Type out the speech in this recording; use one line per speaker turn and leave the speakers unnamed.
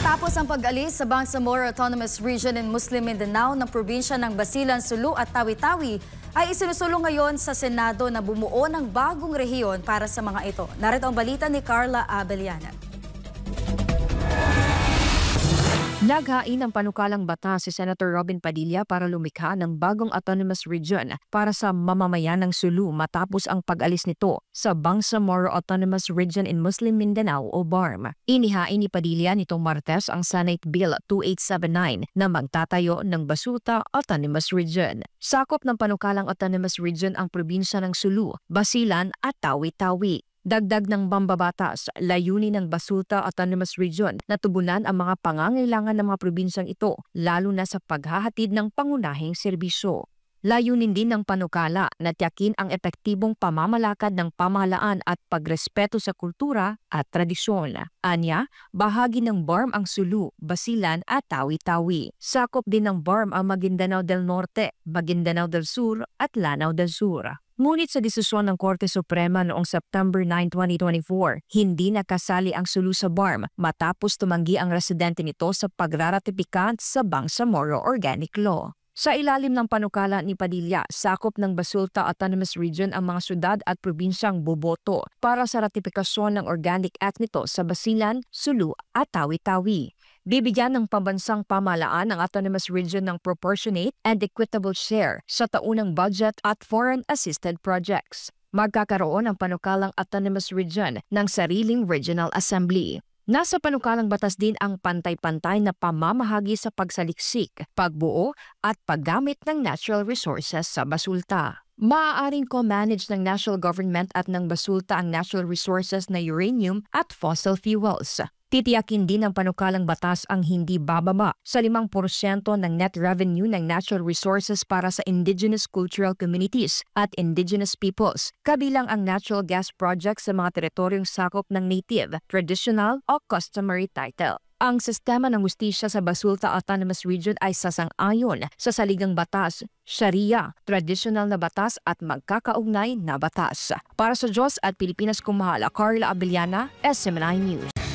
Matapos ang pag-alis sa Bangsamoro Autonomous Region in Muslim Mindanao ng probinsya ng Basilan, Sulu at Tawi-Tawi, ay isinusulong ngayon sa Senado na bumuo ng bagong rehiyon para sa mga ito. Narito ang balita ni Carla Abellana.
Naghain ng panukalang batas si Senator Robin Padilla para lumikha ng bagong autonomous region para sa mamamayan ng Sulu matapos ang pag-alis nito sa Bangsamoro Autonomous Region in Muslim Mindanao o BARM. Inihain ni Padilla nitong Martes ang Senate Bill 2879 na magtatayo ng Basuta Autonomous Region. Sakop ng panukalang autonomous region ang probinsya ng Sulu, Basilan at Tawi-Tawi. Dagdag ng pambabatas, layunin ng Basuta Autonomous Region na tugunan ang mga pangangailangan ng mga probinsyang ito, lalo na sa paghahatid ng pangunahing serbisyo. Layunin din ng panukala na tiyakin ang epektibong pamamalakad ng pamahalaan at pagrespeto sa kultura at tradisyon. Anya, bahagi ng BARM ang Sulu, Basilan at Tawi-Tawi. Sakop din ng BARM ang Maguindanao del Norte, Maguindanao del Sur at Lanao del Sur. Ngunit sa desisyon ng Korte Suprema noong September 9, 2024, hindi nakasali ang Sulu sa BARM matapos tumanggi ang residente nito sa pagraratipikan sa Bangsamoro Organic Law. Sa ilalim ng panukala ni Padilla, sakop ng Basuta Autonomous Region ang mga syudad at probinsyang boboto para sa ratifikasyon ng Organic Act nito sa Basilan, Sulu at Tawi-Tawi. Bibigyan ng pambansang pamahalaan ang autonomous region ng proportionate and equitable share sa taunang budget at foreign assisted projects. Magkakaroon ang panukalang autonomous region ng sariling regional assembly. Nasa panukalang batas din ang pantay-pantay na pamamahagi sa pagsaliksik, pagbuo at paggamit ng natural resources sa Basulta. Maaaring co-manage ng national government at ng Basulta ang natural resources na uranium at fossil fuels. Titiyakin din ng panukalang batas ang hindi bababa sa 5% ng net revenue ng natural resources para sa indigenous cultural communities at indigenous peoples, kabilang ang natural gas projects sa mga teritoryong sakop ng native, traditional o customary title. Ang sistema ng hustisya sa Basuta Autonomous Region ay sasang-ayon sa saligang batas, Sharia, traditional na batas at magkakaugnay na batas. Para sa Diyos at Pilipinas Kumahala, Carla Abellana, SMNI News.